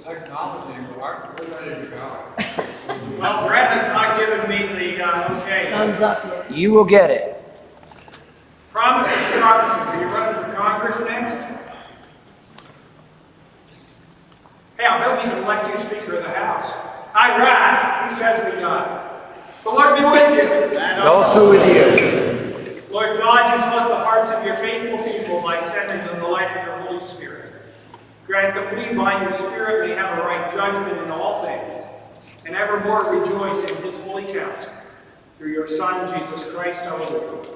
technology, we're ready to go. Well, Brett has not given me the okay. Thumbs up yet. You will get it. Promises. Are you running for Congress next? Hey, I bet we can elect you Speaker of the House. All right, he says we got it. The Lord be with you. And also with you. Lord God, you taught the hearts of your faithful people by sending them the light of your Holy Spirit. Grant that we, by your Spirit, may have a right judgment in all things, and evermore rejoice in his holy counsel. Through your Son, Jesus Christ, our Lord.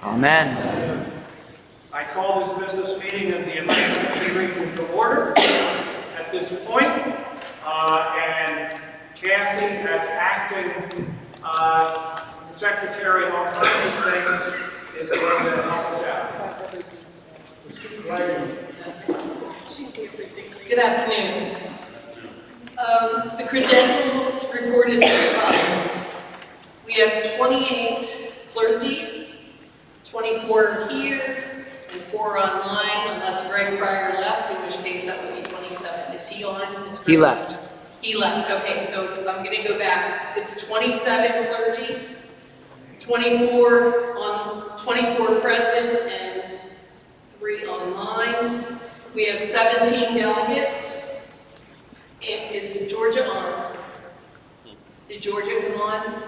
Amen. I call this business meeting of the Evangelical region to order at this point, and Kathy, as acting secretary and all kinds of things, is going to help us out. Good afternoon. The credentials report is as follows. We have 28 clergy, 24 here, and 4 online, unless Greg Fryer left, in which case that would be 27. Is he on? He left. He left. Okay, so I'm going to go back. It's 27 clergy, 24 present, and 3 online. We have 17 delegates. Is Georgia on? Did Georgia come on?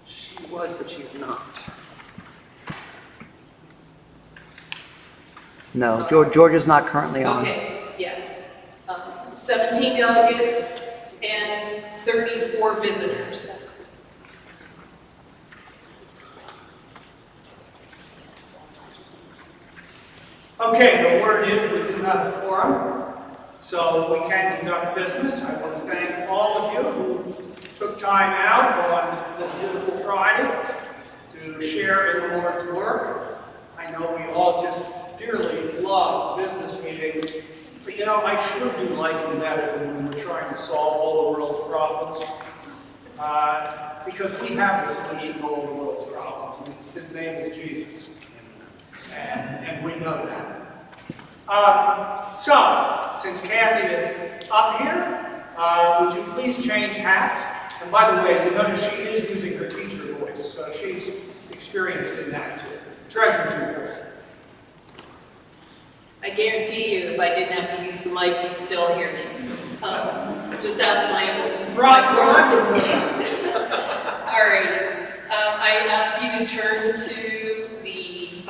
She was, but she's not. No, Georgia's not currently on. Okay, yeah. 17 delegates and 34 visitors. Okay, the word is we do have a forum, so we can conduct business. I want to thank all of you who took time out on this beautiful Friday to share in the Lord's work. I know we all just dearly love business meetings, but you know, I sure do like them better than when we're trying to solve all the world's problems. Because we have the solution to all the world's problems, and his name is Jesus. And we know that. So, since Kathy is up here, would you please change hats? And by the way, you notice she is using her teacher voice, so she's experienced in that too. Treasurer's report. I guarantee you, if I didn't have to use the mic, you'd still hear me. Just ask my former. All right. I ask you to turn to the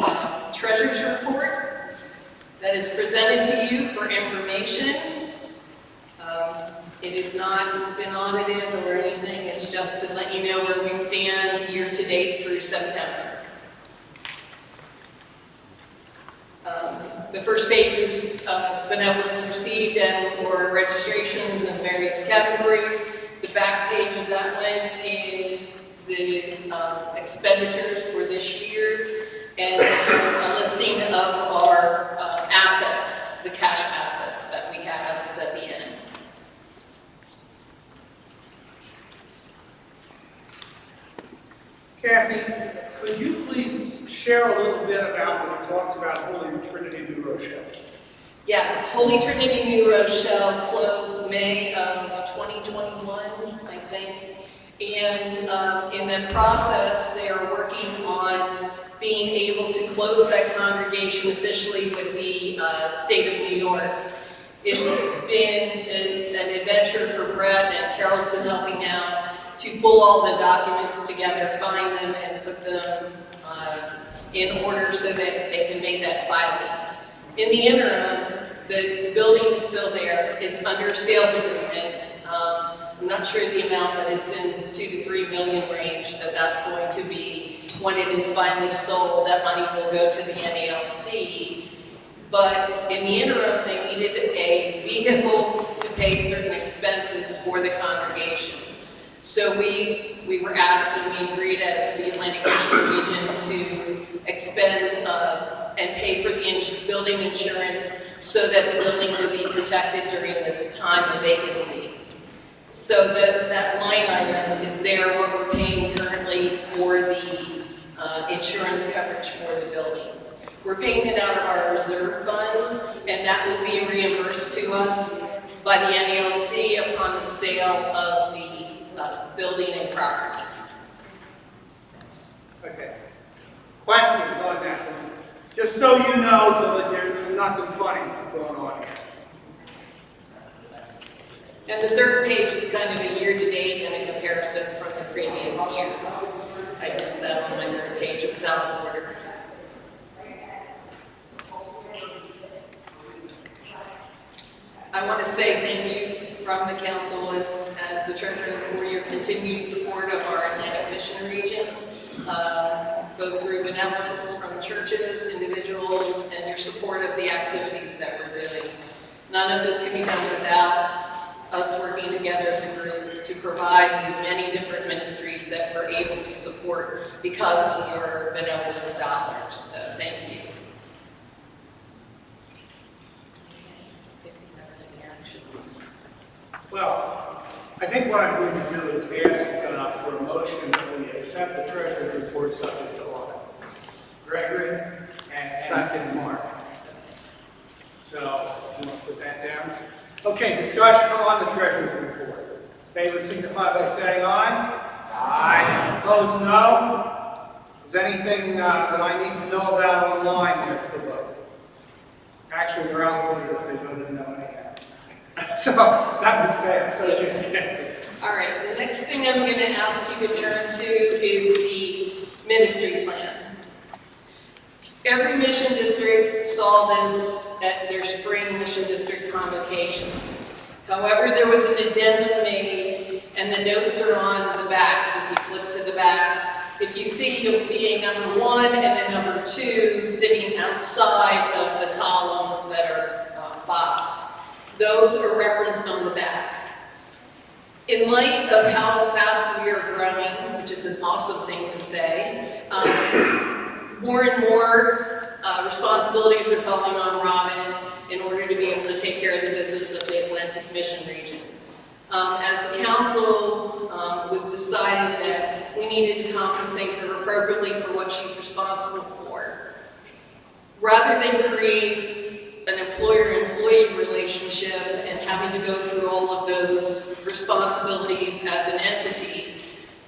Treasurer's report that is presented to you for information. It has not been audited or anything. It's just to let you know where we stand year to date through September. The first page is benevolence received and or registrations in various categories. The back page of that one is the expenditures for this year, and a listing of our assets, the cash assets that we have is at the end. Kathy, could you please share a little bit about when it talks about Holy Trinity New Rochelle? Yes, Holy Trinity New Rochelle closed May of 2021, I think. And in that process, they are working on being able to close that congregation officially with the state of New York. It's been an adventure for Brett, and Carol's been helping out to pull all the documents together, find them, and put them in order so that they can make that filing. In the interim, the building is still there. It's under sales agreement. I'm not sure the amount, but it's in the $2 to $3 million range that's going to be when it is finally sold. That money will go to the NALC. But in the interim, they needed a vehicle to pay certain expenses for the congregation. So we were asked, and we agreed as the Atlantic Michigan region to expend and pay for the building insurance so that the building would be protected during this time of vacancy. So that line item is there, what we're paying currently for the insurance coverage for the building. We're paying it out of our reserve funds, and that will be reimbursed to us by the NALC upon the sale of the building and property. Okay. Questions on that? Just so you know, so that there's nothing funny going on here. And the third page is kind of a year-to-date and a comparison from the previous year. I missed that on my third page, it was out of order. I want to say thank you from the council and as the treasurer for your continued support of our Atlantic Mission region, both through benevolence from churches, individuals, and your support of the activities that we're doing. None of this can be done without us working together as a group to provide you many different ministries that we're able to support because of your benevolence dollars. So thank you. Well, I think what I'm going to do is ask for a motion that we accept the treasurer's report subject to audit. Gregory and second Mark. So, you want to put that down? Okay, discussion on the treasurer's report. Favor signify by saying aye. Aye. Opposed, no. Is there anything that I need to know about online there for the vote? Actually, they're outvoted if they voted no anyhow. So, that was fast. Okay. All right, the next thing I'm going to ask you to turn to is the ministry plan. Every mission district saw this at their spring mission district convocations. However, there was an addendum made, and the notes are on the back. If you flip to the back, if you see, you'll see a number 1 and a number 2 sitting outside of the columns that are boxed. Those are referenced on the back. In light of how fast we are growing, which is an awesome thing to say, more and more responsibilities are falling on Robin in order to be able to take care of the business of the Atlantic Mission region. As the council was decided that we needed to compensate her appropriately for what she's responsible for, rather than create an employer-employee relationship and having to go through all of those responsibilities as an entity,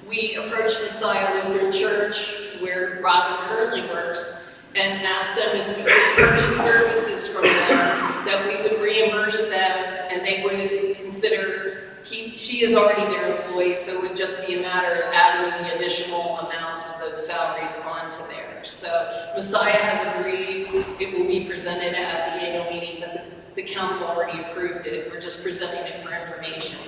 we approached Messiah Lutheran Church, where Robin currently works, and asked them if we could purchase services from them, that we would reimburse them, and they would consider, she is already their employee, so it would just be a matter of adding the additional amounts of those salaries onto theirs. So Messiah has agreed, it will be presented at the annual meeting, but the council already approved it. We're just presenting it for information.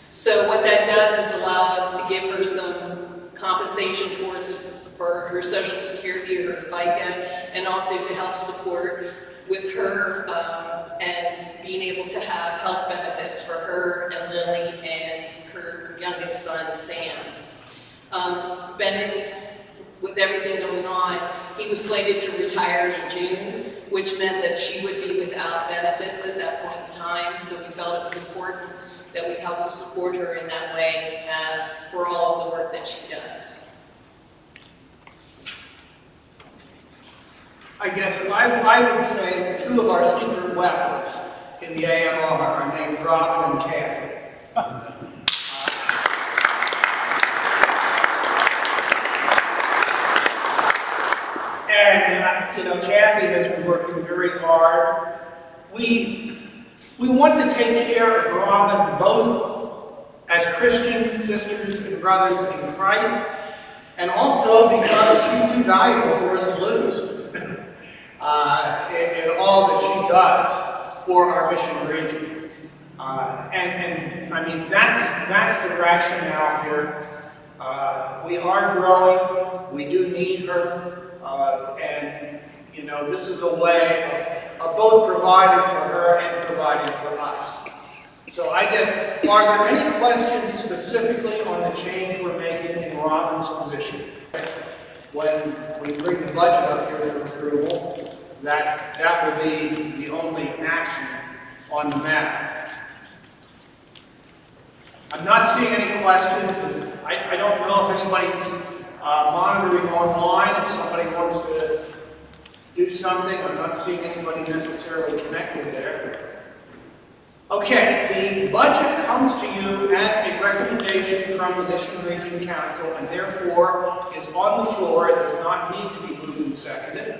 So what that does is allow us to give her some compensation for her Social Security or her FICA, and also to help support with her and being able to have health benefits for her and Lily and her youngest son, Sam. Bennett, with everything going on, he was slated to retire in June, which meant that she would be without benefits at that point in time, so we felt it was important that we help to support her in that way as for all of the work that she does. I guess I would say that 2 of our secret weapons in the AMR are named Robin and Kathy. And, Kathy has been working very hard. We want to take care of Robin both as Christian sisters and brothers in Christ, and also because she's too valuable for us to lose in all that she does for our mission region. And I mean, that's the rationale here. We are growing, we do need her, and this is a way of both providing for her and providing for us. So I guess, are there any questions specifically on the change we're making in Robin's position? When we bring the budget up here for approval, that will be the only action on the matter. I'm not seeing any questions. I don't know if anybody's monitoring online. If somebody wants to do something. I'm not seeing anybody necessarily connected there. Okay, the budget comes to you as a recommendation from the Mission Region Council and therefore is on the floor. It does not need to be moved and seconded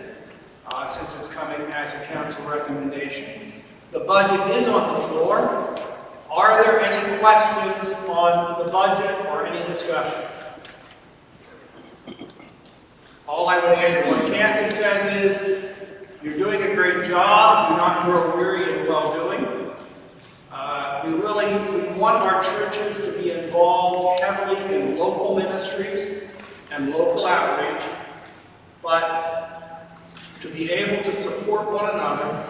since it's coming as a council recommendation. The budget is on the floor. Are there any questions on the budget or any discussion? All I would add to what Kathy says is, you're doing a great job. Do not grow weary in well-doing. We want our churches to be involved heavily in local ministries and local outreach, but to be able to support one another,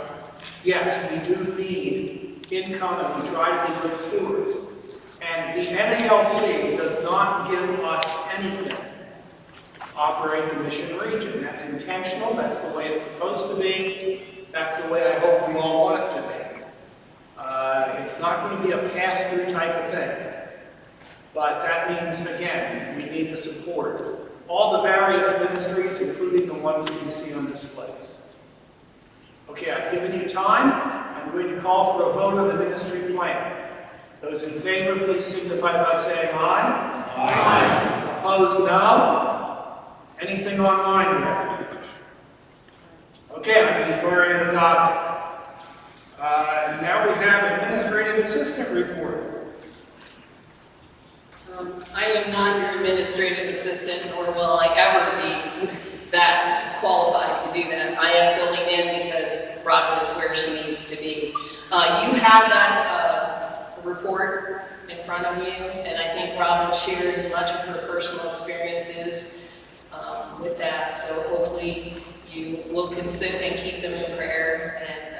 yes, we do need income and we try to be good stewards. And the NALC does not give us anything to operate the Mission Region. That's intentional, that's the way it's supposed to be, that's the way I hope we all want it to be. It's not going to be a pass-through type of thing. But that means, again, we need to support all the various ministries, including the ones that you see on displays. Okay, I've given you time. I'm going to call for a vote on the ministry plan. Those in favor, please signify by saying aye. Aye. Opposed, no. Anything online yet? Okay, I'm declaring it adopted. Now we have administrative assistant report. I am not your administrative assistant, nor will I ever be that qualified to do that. I am filling in because Robin is where she needs to be. You have that report in front of you, and I think Robin shared much of her personal experiences with that, so hopefully you will consider and keep them in prayer. And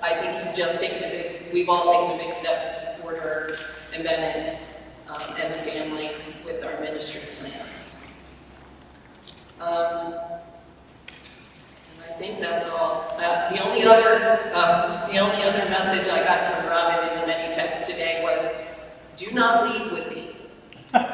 I think you've just taken we've all taken a big step to support her and Bennett and the family with our ministry plan. And I think that's all. The only other message I got from Robin in the many texts today was, do not leave with these.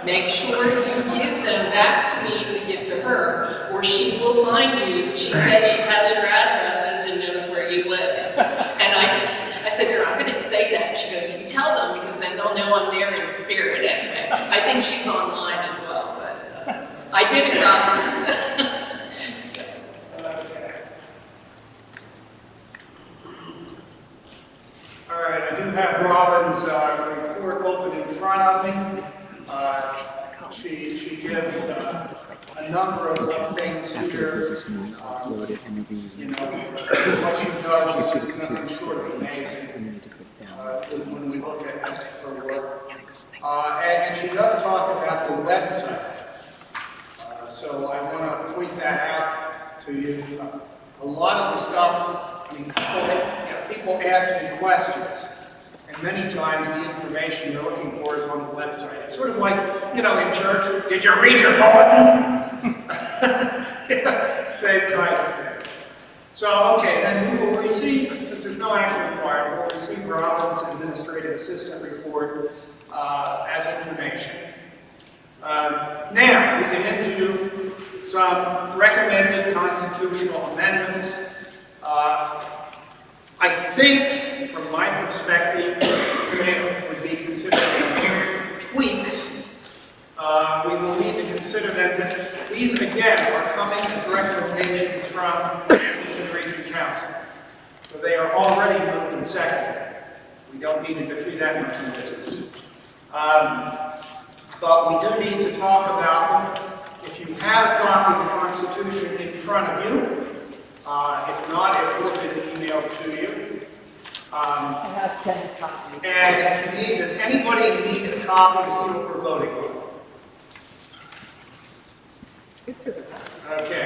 Make sure you give them back to me to give to her, or she will find you. She said she has your addresses and knows where you live. And I said to her, I'm going to say that. She goes, you tell them, because then they'll know I'm there in spirit anyway. I think she's online as well, but I did it, Robin. So. Okay. All right, I do have Robin's report open in front of me. She gives a number of things here. You know, what she does is nothing short of amazing when we look at her work. And she does talk about the website. So I want to point that out to you. A lot of the stuff, I mean, people ask me questions. And many times the information you're looking for is on the website. It's sort of like, you know, in church, did you read your bulletin? Same kind of thing. So, okay, then we will receive, since there's no action required, we'll receive Robin's administrative assistant report as information. Now, we get into some recommended constitutional amendments. I think, from my perspective, they would be considered tweaks. We will need to consider that these, again, are coming as recommendations from the Mission Region Council. So they are already moved and seconded. We don't need to go through that much in business. But we do need to talk about them. If you have a copy of the Constitution in front of you, if not, it will have been emailed to you. I have 10 copies. And if you need, does anybody need a copy to see what we're voting on? Okay.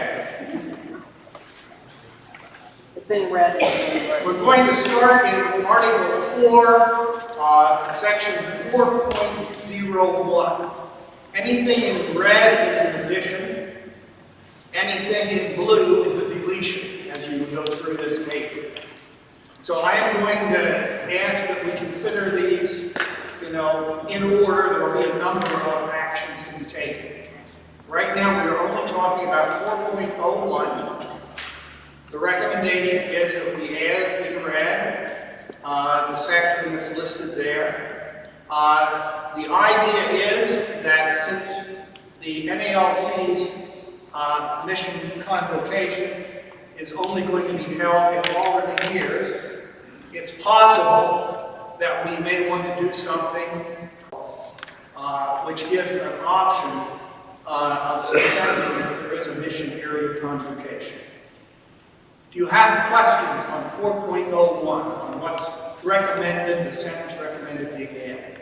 It's in red and We're going to start in Article 4, Section 4.01. Anything in red is an addition. Anything in blue is a deletion as you go through this paper. So I am going to ask that we consider these, in order. There will be a number of actions to be taken. Right now we are only talking about 4.01, The recommendation is that we add in red the section that's listed there. The idea is that since the NALC's mission convocation is only going to be held in alternate years, it's possible that we may want to do something which gives an option of suspending if there is a mission area convocation. Do you have questions on 4.01, on what's recommended, the sentence recommended being added?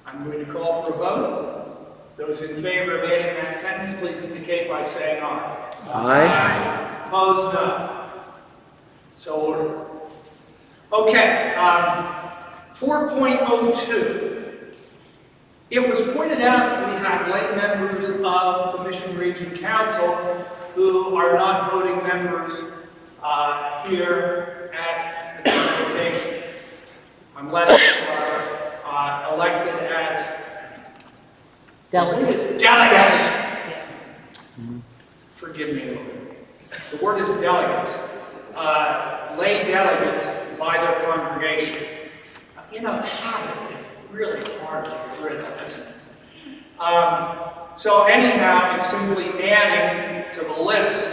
I'm going to call for a vote. Those in favor of adding that sentence, please indicate by saying aye. Aye. Opposed, no. So ordered. Okay, 4.02. It was pointed out that we have lay members of the Mission Region Council who are not voting members here at the convocations, unless elected as Delegates. delegates. Yes. Forgive me, Lord. The word is delegates. Lay delegates by their congregation. Habit is really hard to get rid of, isn't it? So anyhow, it's simply adding to the list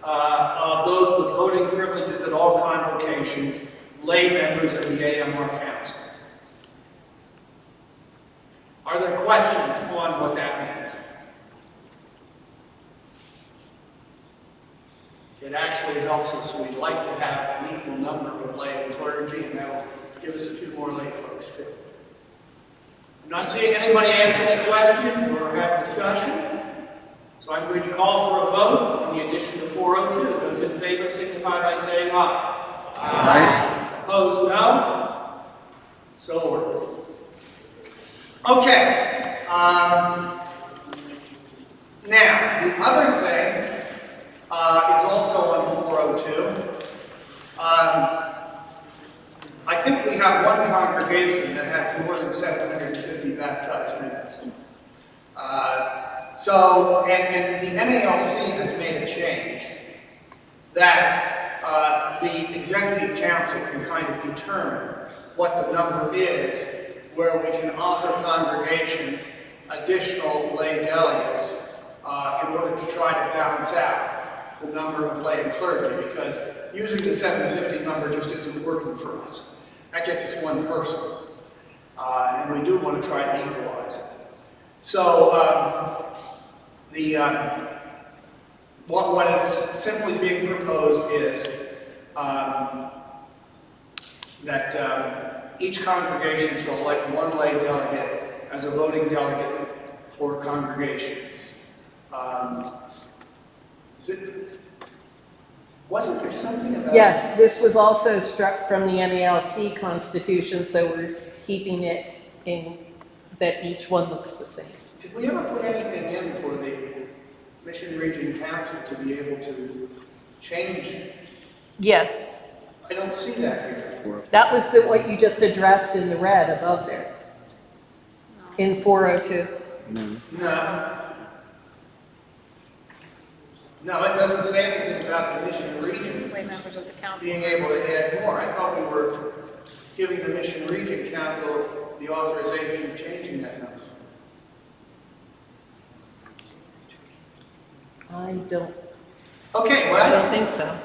of those with voting privileges at all convocations, lay members of the AMR Council. Are there questions on what that means? It actually helps us. We'd like to have an equal number of lay and clergy, and that will give us a few more lay folks too. I'm not seeing anybody ask any questions or have discussion, so I'm going to call for a vote on the addition to 402. Those in favor signify by saying aye. Aye. Opposed, no? So ordered. Okay. Now, the other thing is also on 402. I think we have one congregation that has more than 750 baptized members. And the NALC has made a change that the executive council can kind of determine what the number is, where we can offer congregations additional lay delegates in order to try to balance out the number of lay and clergy, because using the 750 number just isn't working for us. That gets us one person, and we do want to try to equalize it. So what is simply being proposed is that each congregation shall elect one lay delegate as a voting delegate for congregations. Wasn't there something about... Yes, this was also struck from the NALC Constitution, so we're keeping it in that each one looks the same. Did we ever put anything in for the Mission Region Council to be able to change? Yeah, I don't see that here. that was what you just addressed in the red above there. In 402. No, it doesn't say anything about the Mission Region members of the council. being able to add more. I thought we were giving the Mission Region Council the authorization of changing that number. I don't think so.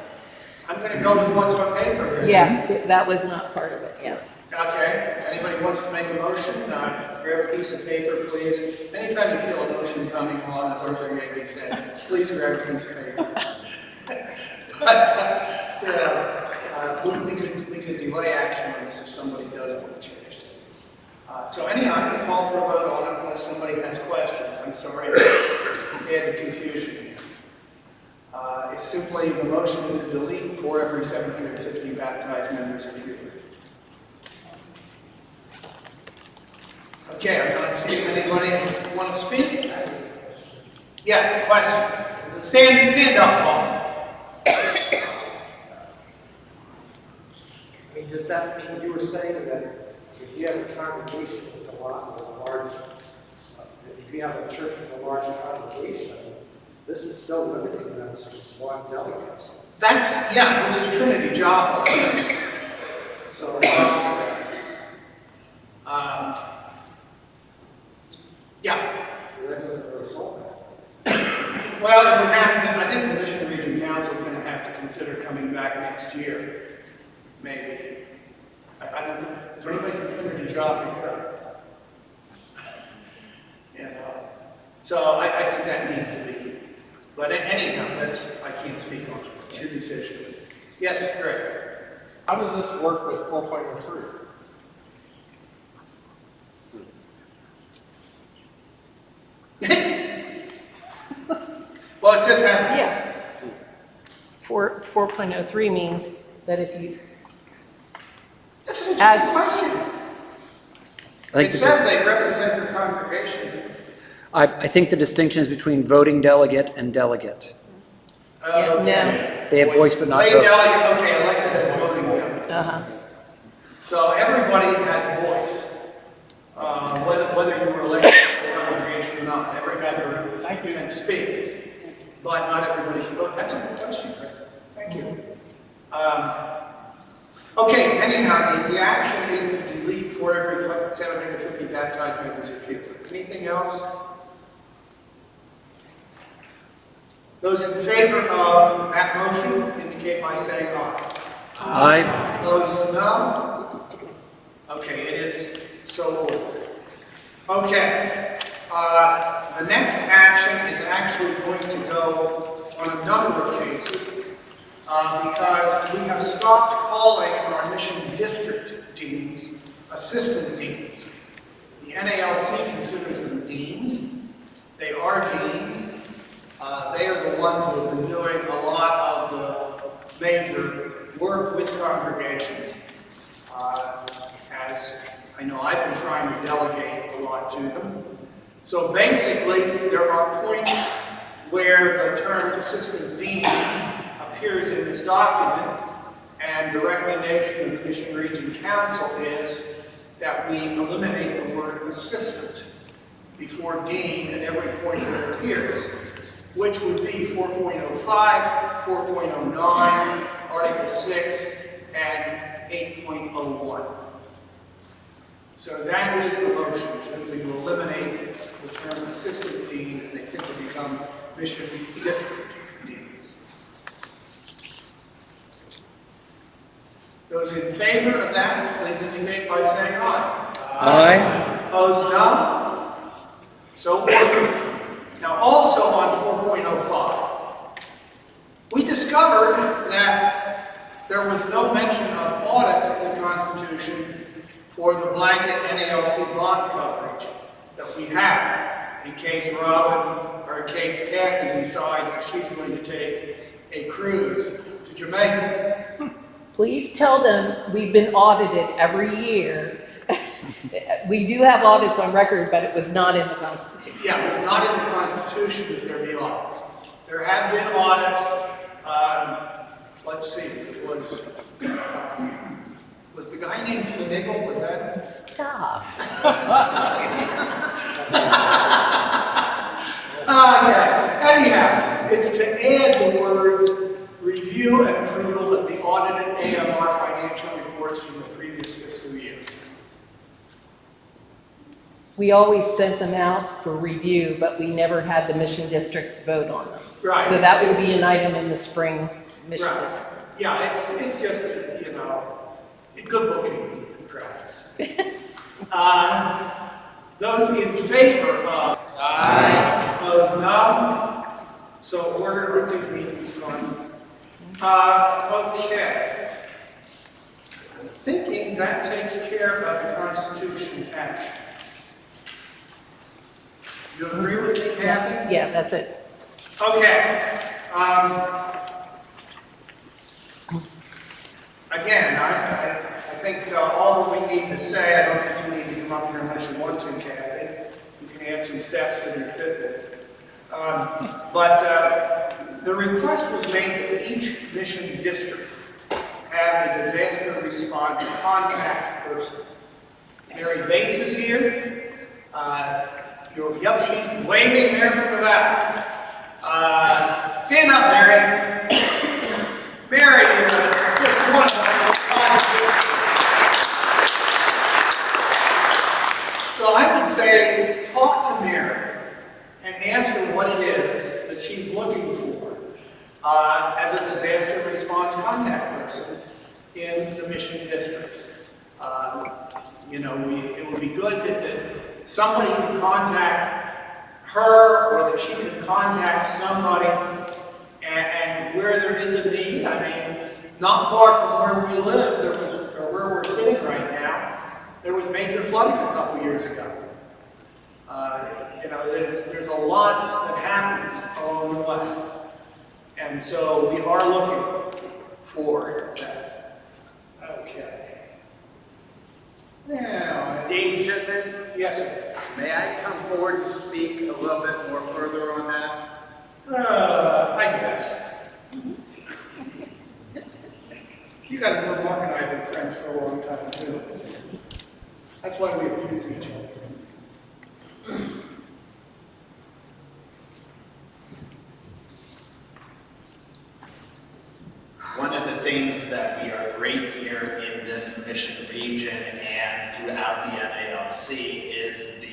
I'm going to go with what's on paper here. Yeah, that was not part of it, yeah. Okay, if anybody wants to make a motion, grab a piece of paper, please. Anytime you feel a motion coming on, as Arthur Yankee said, please grab a piece of paper. We could delay action on this if somebody does want to change it. So anyhow, I'm going to call for a vote on it unless somebody has questions. I'm sorry to add the confusion here. It's simply, the motion is to delete 4 every 750 baptized members of Freedom. Okay, I'm not seeing anybody want to speak. Yes, question. Stand up, Paul. I mean, does that mean you were saying that if you have a congregation with a large, if you have a church with a large congregation, This is still limiting them to just one delegate. That's, yeah, which is Trinity job. So, Yeah. that doesn't really solve that. Well, it would have, I think the Mission Region Council is going to have to consider coming back next year, maybe. I don't think, is there anybody from Trinity job here? You know, so I think that needs to be. But anyhow, I can't speak on it. It's your decision. Yes, Greg? How does this work with 4.03? Well, it says have. Yeah. 4.03 means that if you, That's an interesting As- question. I think It says they represent their congregations. I think the distinction is between voting delegate and delegate. Yeah, Okay. They have voice but not Lay vote. delegate, okay, elected as voting delegates. uh-huh. So everybody has a voice, whether you were elected to the congregation or not. Every member can speak, but not everybody can vote. That's a good question, Greg. Thank you. Okay, anyhow, the action is to delete for every 750 baptized members of youth. Anything else? Those in favor of that motion indicate by saying aye. Aye. Those no? Okay, it is so ordered. Okay, the next action is actually going to go on a number of cases because we have stopped calling our mission district deans assistant deans. The NALC considers them deans. They are deans. They are the ones who have been doing a lot of the major work with congregations. As I know, I've been trying to delegate a lot to them. So basically, there are points where the term assistant dean appears in this document, and the recommendation of the Mission Region Council is that we eliminate the word assistant before dean at every point that it appears, which would be 4.05, 4.09, Article 6, and 8.01. So that is the motion, to eliminate the term assistant dean, and they simply become mission district deans. Those in favor of that, please indicate by saying aye. Aye. Opposed, no? So ordered. Now also on 4.05, we discovered that there was no mention of audits in the Constitution for the blanket NALC bond coverage that we have in case Robin or in case Kathy decides that she's going to take a cruise to Jamaica. Please tell them we've been audited every year. We do have audits on record, but it was not in the Constitution. Yeah, it was not in the Constitution that there be audits. There have been audits. Let's see, it was the guy named Finiggle, was that? Stop. Okay, anyhow, it's to add the words review and approval of the audited AMR financial reports from the previous fiscal year. We always sent them out for review, but we never had the mission districts vote on them. Right. So that would be an item in the spring mission Right. district. Yeah, it's just, you know, good bookkeeping practice. Those in favor of? Aye. Opposed, no? So order, I think meeting is fine. Okay. I'm thinking that takes care of the Constitution action. You agree with me, Kathy? Yeah, that's it. Okay. Again, I think all that we need to say, I don't think you need to come up here unless you want to, Kathy. You can add some steps with your Fitbit. But the request was made that each mission district have a disaster response contact person. Mary Bates is here. Yep, she's waving there from the back. Stand up, Mary. Mary is just one of our fine. So I would say, talk to Mary and ask her what it is that she's looking for as a disaster response contact person in the mission districts. It would be good that somebody can contact her, or that she can contact somebody, and where there is a need. I mean, not far from where we live, or where we're sitting right now, there was major flooding a couple years ago. There's a lot that happens along the way. And so we are looking for that. Okay. Now, Dean Shipman, yes, sir. may I come forward to speak a little bit more further on that? I guess. You guys know Mark and I have been friends for a long time, too. That's why we abuse each other. One of the things that we are great here in this mission region and throughout the NALC is the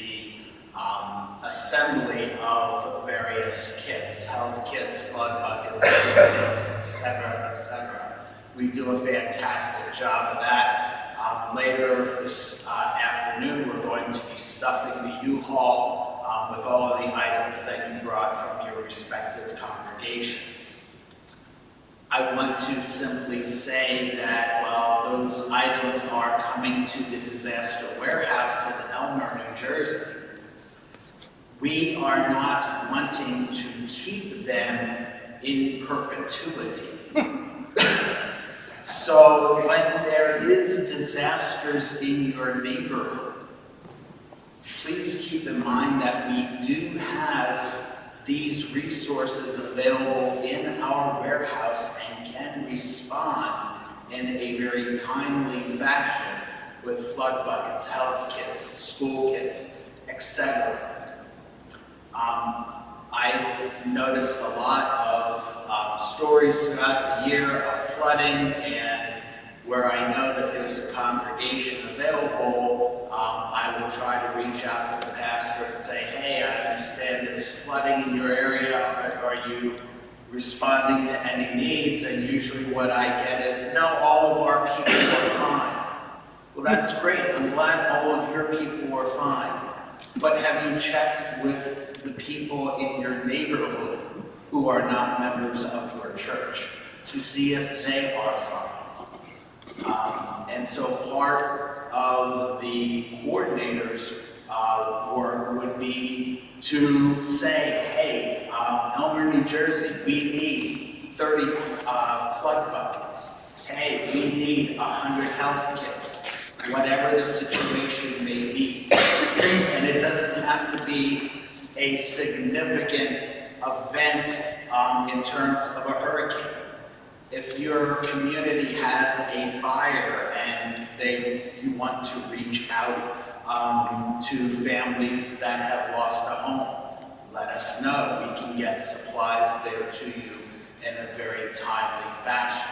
assembly of various kits, health kits, flood buckets, food kits, etc., etc. We do a fantastic job of that. Later this afternoon, we're going to be stuffing the U-Haul with all of the items that you brought from your respective congregations. I want to simply say that while those items are coming to the disaster warehouse in Elmer, New Jersey, we are not wanting to keep them in perpetuity. So when there is disasters in your neighborhood, please keep in mind that we do have these resources available in our warehouse and can respond in a very timely fashion with flood buckets, health kits, school kits, etc. I've noticed a lot of stories throughout the year of flooding, and where I know that there's a congregation available, I will try to reach out to the pastor and say, hey, I understand there's flooding in your area. Are you responding to any needs? And usually what I get is, no, all of our people are fine. Well, that's great. I'm glad all of your people are fine. But have you checked with the people in your neighborhood who are not members of your church to see if they are fine? And so part of the coordinators' work would be to say, hey, Elmer, New Jersey, we need 30 flood buckets. Hey, we need 100 health kits, whatever the situation may be. And it doesn't have to be a significant event in terms of a hurricane. If your community has a fire and you want to reach out to families that have lost a home, let us know. We can get supplies there to you in a very timely fashion.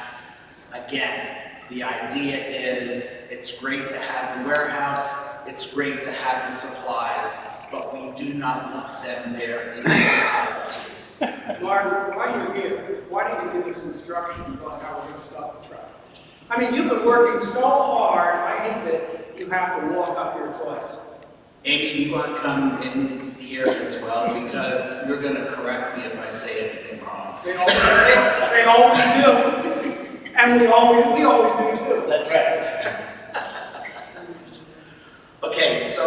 Again, the idea is it's great to have the warehouse, it's great to have the supplies, but we do not want them there in totality. Mark, while you're here, why don't you give us instructions on how we're going to stop the truck? I mean, you've been working so hard, I hate that you have to walk up your place. Amy, you want to come in here as well, because you're going to correct me if I say anything wrong. They always do. And we always do too. That's right. Okay, so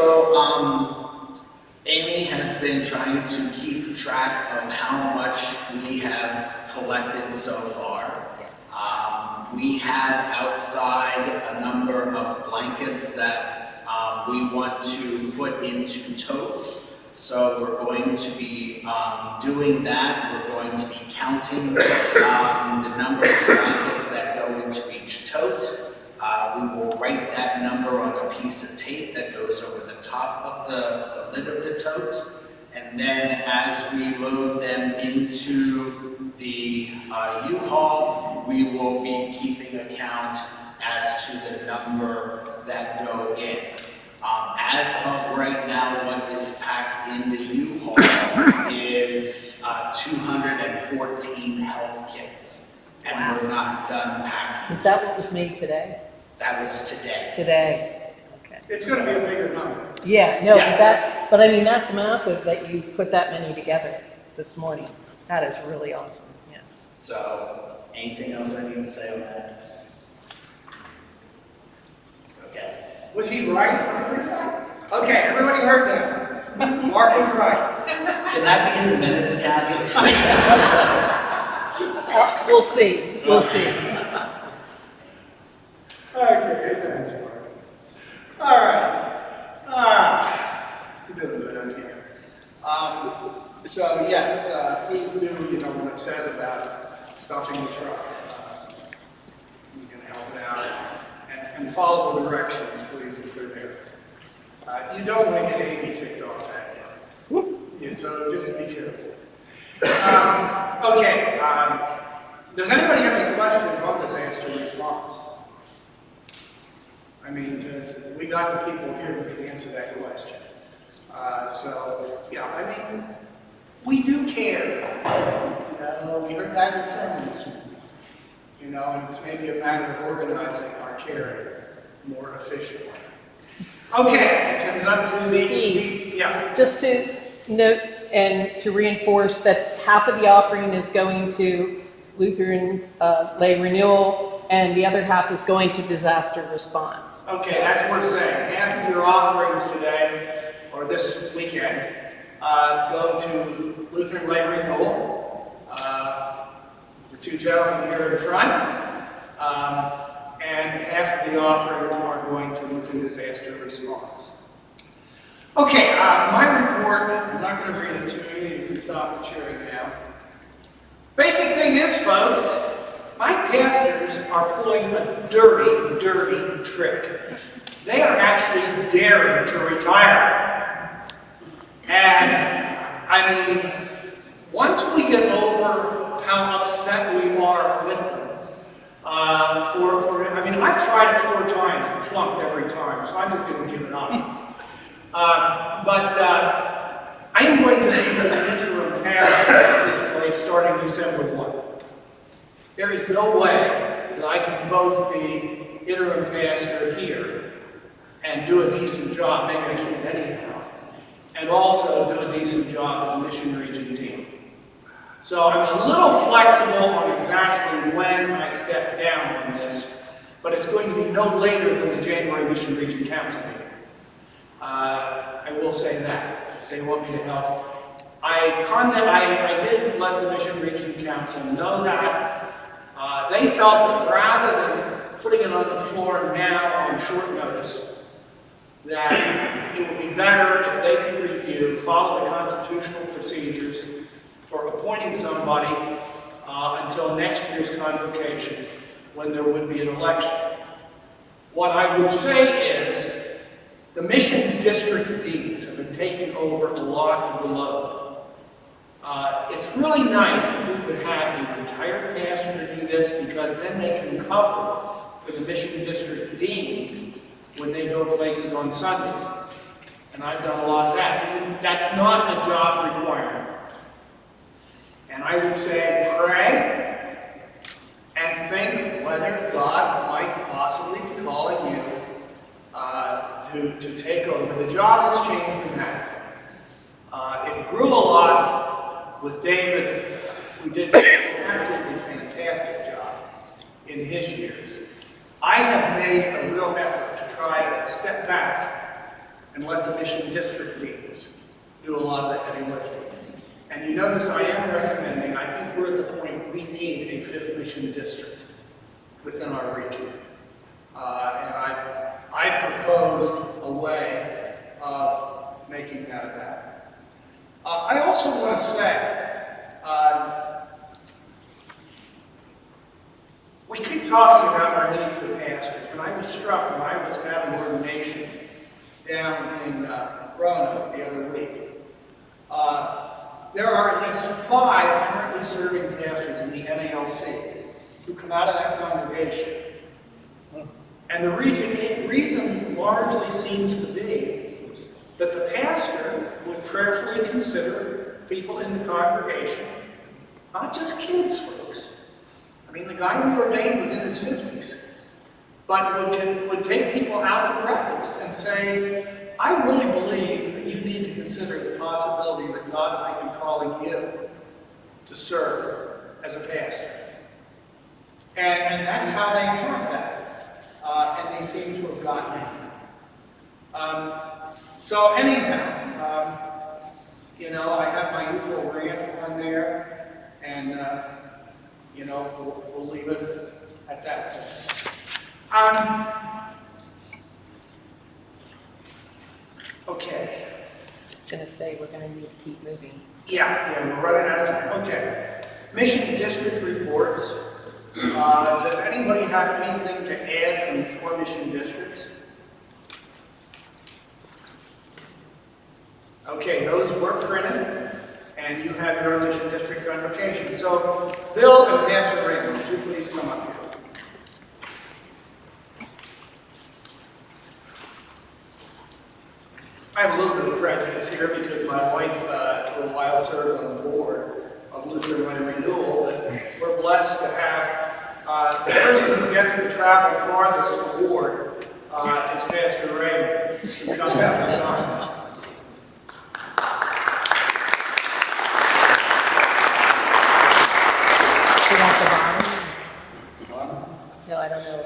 Amy has been trying to keep track of how much we have collected so far. Yes. We have outside a number of blankets that we want to put into totes. So we're going to be doing that. We're going to be counting the number of blankets that go into each tote. We will write that number on a piece of tape that goes over the top of the lid of the tote. And then as we load them into will be keeping account as to the number that go in. As of right now, what is packed in the U-Haul is 214 health kits, and we're not done packing. Is that what was made today? That was today. Today? Okay. It's gonna be a bigger number. Yeah, no, Yeah. but I mean, that's massive that you put that many together this morning. That is really awesome, yes. So, anything else I need to say on that? Okay. Was he right? Okay, everybody heard that. Mark was right. Can that be in the minutes, Kathy? We'll see, we'll see. Okay, that's Mark. All right. You're doing good on here. So yes, please do, what it says about stuffing the truck. You can help it out and follow the directions, please, if they're there. You don't want to get Amy ticked off at you. Yeah, so just be careful. Okay, does anybody have any questions on disaster response? I mean, because we got the people here who can answer that question. Yeah, I mean, we do care. We heard that in the sermon this morning. And it's maybe a matter of organizing our care more efficiently. Okay, it comes up to Steve. yeah. Just to note and to reinforce that half of the offering is going to Lutheran lay renewal, and the other half is going to disaster response. Okay, that's worth saying. Half of your offerings today, or this weekend, go to Lutheran lay renewal. The two gentlemen here in front. And half of the offerings are going to Lutheran disaster response. Okay, my report, I'm not going to read it to you. You can stop the cheering now. Basic thing is, folks, my pastors are pulling a dirty, dirty trick. They are actually daring to retire. And, I mean, once we get over how upset we are with them, I've tried it 4 times and flunked every time, so I'm just going to give it up. I am going to be an interim pastor at this place starting December 1. There is no way that I can both be interim pastor here and do a decent job, maybe I can anyhow, and also do a decent job as mission region dean. So I'm a little flexible on exactly when I step down on this, but it's going to be no later than the January Mission Region Council meeting. I will say that. If they want me to help. I did let the Mission Region Council know that. They felt that rather than putting it on the floor now on short notice, that it would be better if they could review, follow the constitutional procedures for appointing somebody until next year's convocation, when there would be an election. What I would say is, the mission district deans have been taking over a lot of the load. It's really nice if we could have a retired pastor to do this, because then they can cover for the mission district deans when they go places on Sundays. And I've done a lot of that. That's not a job requirement. And I would say pray and think whether God might possibly be calling you to take over. The job has changed dramatically. It grew a lot with David, who did an absolutely fantastic job in his years. I have made a real effort to try to step back and let the mission district deans do a lot of the heavy lifting. And you notice I am recommending, I think we're at the point we need a 5th mission district within our region. And I've proposed a way of making that happen. I also want to say, we keep talking about our need for pastors, and I was struck when I was at an ordination down in Roanoke the other week. There are at least 5 currently serving pastors in the NALC. who come out of that congregation. And the reason largely seems to be that the pastor would prayerfully consider people in the congregation, not just kids, folks. I mean, the guy we ordained was in his 50s, but would take people out to breakfast and say, I really believe that you need to consider the possibility that God might be calling you to serve as a pastor. And that's how they have that. And they seem to have gotten it. So anyhow, you know, I have my usual rant on there, and you know, we'll leave it at that. Okay. I was going to say, we're going to need to keep moving. Yeah, we're running out of time. Okay. Mission district reports. Does anybody have anything to add from the 4 mission districts? Okay, those were printed, and you have your mission district convocation. So, Bill and Pastor Raymond, would you please come up here? I have a little bit of prejudice here because my wife, for a while, served on the board of Lutheran Way Renewal, but we're blessed to have the person who gets the travel farthest award is Pastor Raymond, who comes out of Ghana. Is it at the bottom? No, I don't know.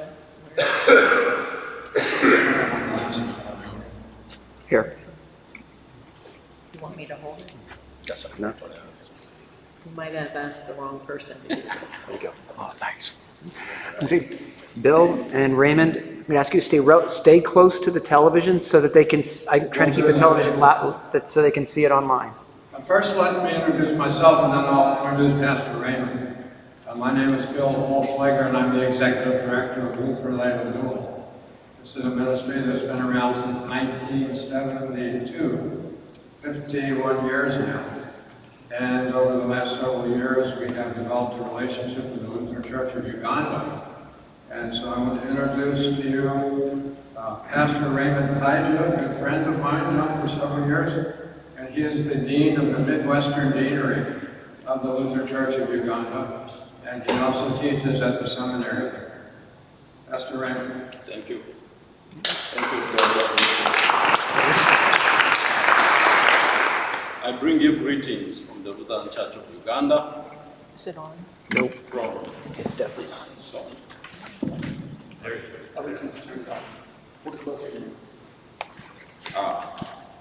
Here. You want me to hold it? No. You might have asked the wrong person to do this. There you go. Oh, thanks. Okay. Bill and Raymond, I'm going to ask you to stay close to the television so that they can, I'm trying to keep the television loud so they can see it online. First, let me introduce myself, and then I'll introduce Pastor Raymond. My name is Bill Holzschlager, and I'm the Executive Director of Lutheran Way Renewal. This is a ministry that's been around since 1972, 51 years now. And over the last several years, we have developed a relationship with the Lutheran Church of Uganda. And so I want to introduce to you Pastor Raymond Kaija, a good friend of mine now for several years. And he is the Dean of the Midwestern Deanery of the Lutheran Church of Uganda. And he also teaches at the seminary there. Pastor Raymond. Thank you. Thank you, brother. I bring you greetings from the Lutheran Church of Uganda. Is it on? Nope. From It's definitely not. so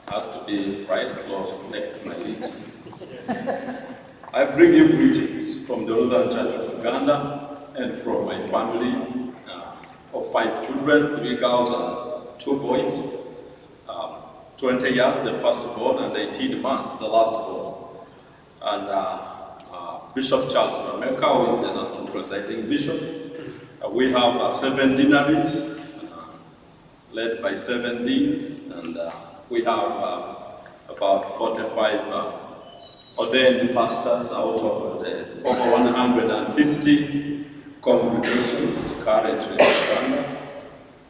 has to be right close next to my lips. I bring you greetings from the Lutheran Church of Uganda and from my family of 5 children, 3 girls and 2 boys. 20 years, the firstborn, and 18 months, the lastborn. And Bishop Charles Mameka, who is the national presiding bishop. We have 7 deaneries, led by 7 deans, and we have about 45 ordained pastors out of the over 150 congregations currently in Uganda.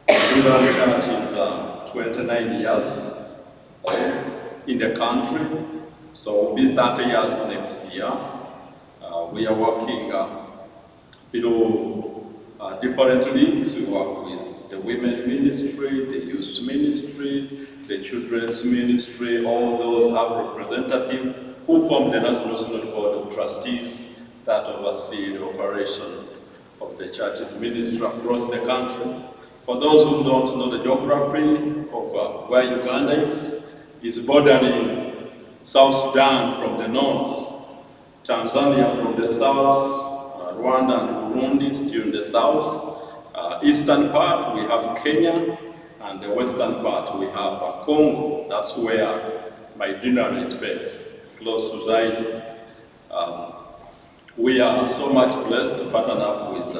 The Lutheran Church is 29 years in the country, so we'll be 30 years next year. We are working through different links. We work with the women ministry, the youth ministry, the children's ministry. All those have representatives who form the National Synod Board of Trustees that oversee the operation of the church's ministry across the country. For those who don't know the geography of where Uganda is, it's bordering South Sudan from the north, Tanzania from the south, Rwanda and Burundi still in the south. Eastern part we have Kenya, and the western part we have Congo. That's where my deanery is based, close to Zaire. We are so much blessed to partner up with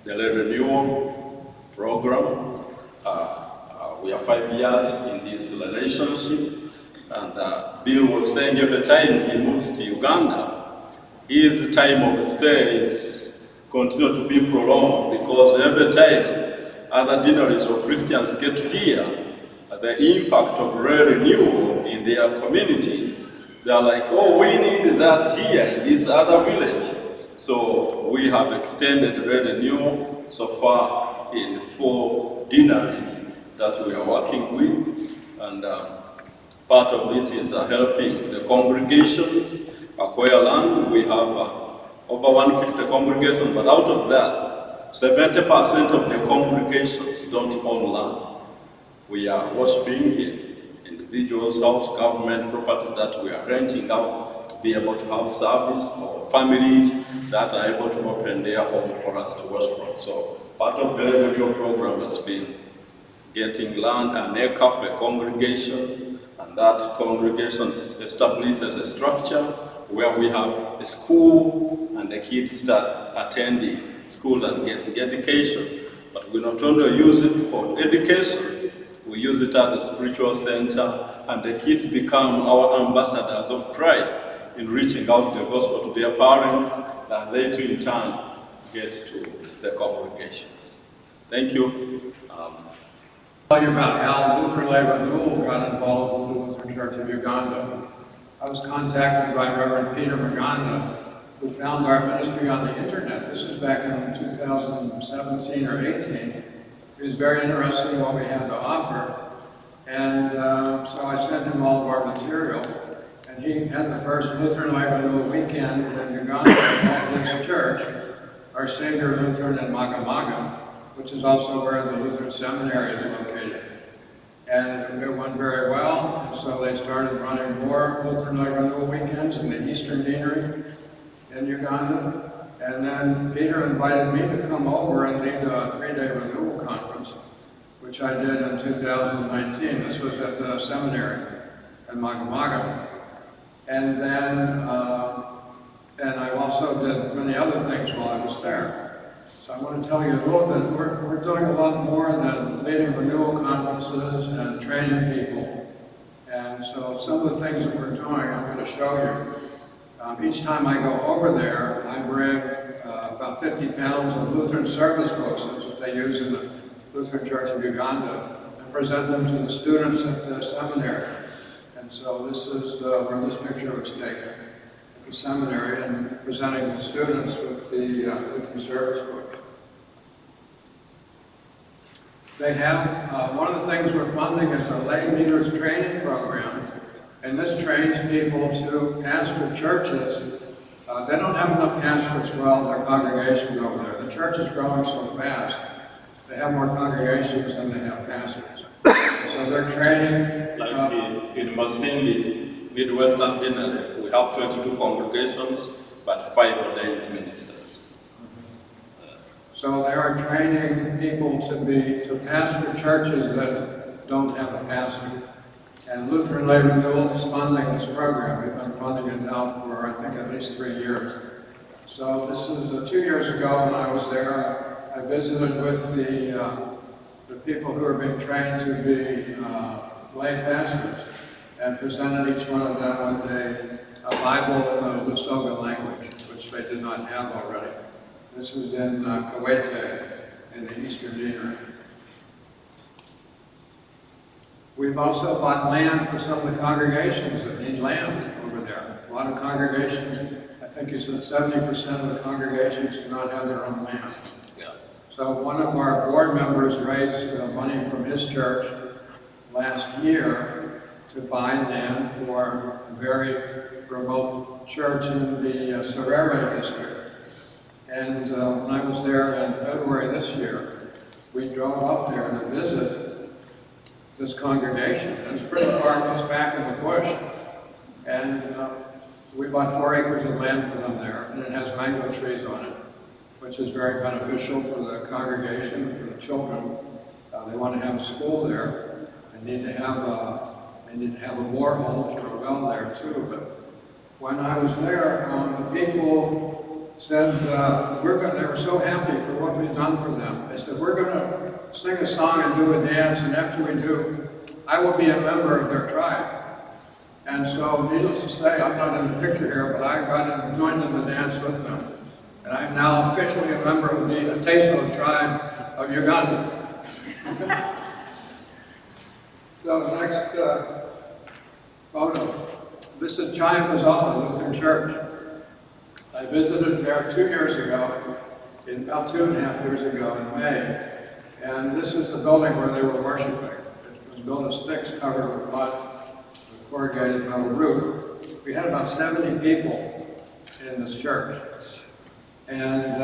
the Renewal program. We are 5 years in this relationship, and Bill was saying every time he moves to Uganda, his time of stay is continue to be prolonged, because every time other deaneries or Christians get to hear the impact of renewal in their communities, they are like, oh, we need that here in this other village. So we have extended renewal so far in 4 deaneries that we are working with, and part of it is helping the congregations acquire land. We have over 150 congregations, but out of that, 70% of the congregations don't own land. We are worshiping in individuals' house, government properties that we are renting out to be able to have service, or families that are able to open their home for us to worship from. So part of the renewal program has been getting land and a cafe congregation, and that congregation establishes a structure where we have a school and the kids start attending school and getting education. But we not only use it for education, we use it as a spiritual center, and the kids become our ambassadors of Christ in reaching out the gospel to their parents, that they too in turn get to the congregations. Thank you. Tell you about how Lutheran Lay Renewal got involved with the Lutheran Church of Uganda. I was contacted by Reverend Peter Maganda, who found our ministry on the internet. This is back in 2017 or 18. He was very interested in what we had to offer. And so I sent him all of our material. And he had the first Lutheran Lay Renewal weekend in Uganda at his church, Our Savior Lutheran in Magamaga, which is also where the Lutheran Seminary is located. And it went very well, and so they started running more Lutheran Lay Renewal weekends in the Eastern Deanery in Uganda. And then Peter invited me to come over and lead a 3-day renewal conference, which I did in 2019. This was at the seminary in Magamaga. And then, and I also did many other things while I was there. So I want to tell you a little bit. We're doing a lot more than leading renewal conferences and training people. And so some of the things that we're doing, I'm going to show you. Each time I go over there, I bring about 50 pounds of Lutheran service books, that's what they use in the Lutheran Church of Uganda, and present them to the students at the seminary. And so this is where this picture was taken, at the seminary, and presenting the students with the Lutheran service book. They have, one of the things we're funding is a lay leaders training program. And this trains people to pastor churches. They don't have enough pastors for all their congregations over there. The church is growing so fast. They have more congregations than they have pastors. So they're training. Like in Masindi, Midwestern Deanery, we have 22 congregations, but 5 ordained ministers. So they are training people to pastor churches that don't have a pastor. And Lutheran Lay Renewal is funding this program. We've been funding it now for, I think, at least 3 years. So this is 2 years ago when I was there. I visited with the people who are being trained to be lay pastors, and presented each one of them with a Bible in the Lusoga language, which they did not have already. This is in Kuwait, in the Eastern Deanery. We've also bought land for some of the congregations that need land over there. A lot of congregations, I think you said 70% of the congregations do not have their own land. Yeah. So one of our board members raised money from his church last year to buy land for a very remote church in the Serere district. And when I was there in February this year, we drove up there to visit this congregation. It's pretty far, it's back in the bush. And we bought 4 acres of land for them there, and it has mango trees on it, which is very beneficial for the congregation, for the children. They want to have a school there. They need to have a borehole for a well there too. But when I was there, the people said, they were so happy for what we've done for them. They said, we're going to sing a song and do a dance, and after we do, I will be a member of their tribe. And so, needless to say, I'm not in the picture here, but I got joined in the dance with them. And I'm now officially a member of the Ateso tribe of Uganda. So the next photo. This is Chayamazala Lutheran Church. I visited there 2 years ago, about 2.5 years ago in May. And this is the building where they were worshiping. It was built of sticks covered with mud, with a corrugated metal roof. We had about 70 people in this church. And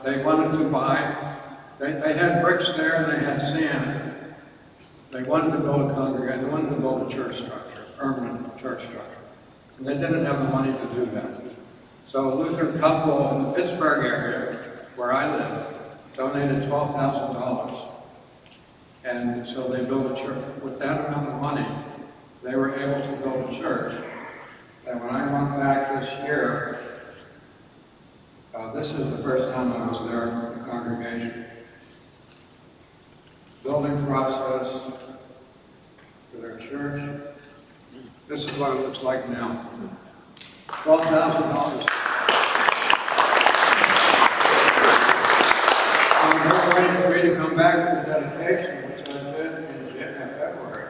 they wanted to buy, they had bricks there and they had sand. They wanted to build a congregation, they wanted to build a church structure, permanent church structure. And they didn't have the money to do that. So a Lutheran couple in the Pittsburgh area, where I live, donated $12,000. And so they built a church. With that amount of money, they were able to build a church. And when I went back this year, this is the first time I was there with the congregation. Building process for their church. This is what it looks like now. $12,000. They're waiting for me to come back for the dedication, which I did in February.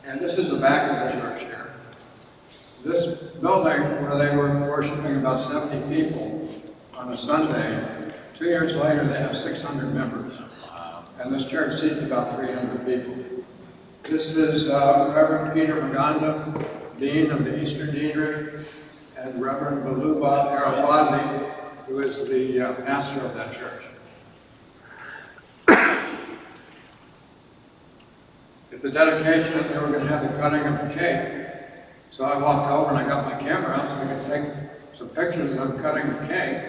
And this is the back of the church here. This building, where they were worshiping about 70 people on a Sunday, 2 years later they have 600 members. And this church seats about 300 people. This is Reverend Peter Maganda, Dean of the Eastern Deanery, and Reverend Baluba Arafati, who is the pastor of that church. At the dedication, they were going to have the cutting of the cake. So I walked over and I got my camera out so I could take some pictures of them cutting the cake.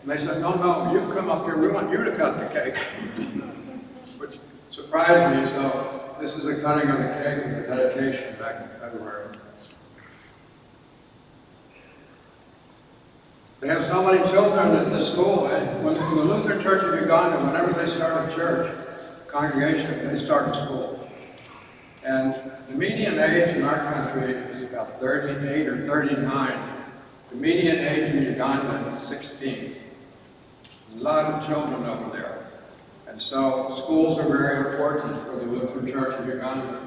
And they said, no, you come up here, we want you to cut the cake. Which surprised me, so this is a cutting of the cake of the dedication back in February. They have so many children at this school. When the Lutheran Church of Uganda, whenever they start a church, congregation, they start a school. And the median age in our country is about 38 or 39. The median age in Uganda is 16. A lot of children over there. And so schools are very important for the Lutheran Church of Uganda.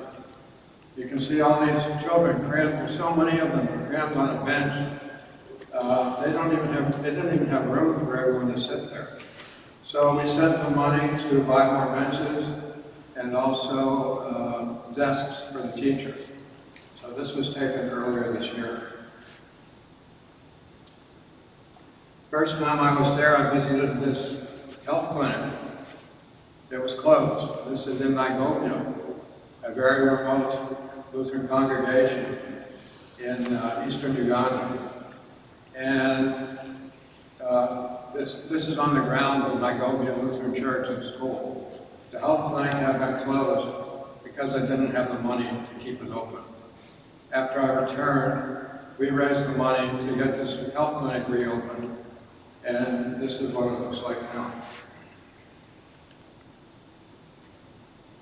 You can see all these children crammed, so many of them crammed on a bench. They didn't even have room for everyone to sit there. So we sent the money to buy more benches and also desks for the teachers. So this was taken earlier this year. First time I was there, I visited this health clinic. It was closed. This is in Nairobi, a very remote Lutheran congregation in eastern Uganda. And this is on the grounds of Nairobi Lutheran Church and School. The health clinic had been closed because they didn't have the money to keep it open. After I returned, we raised the money to get this health clinic reopened, and this is what it looks like now.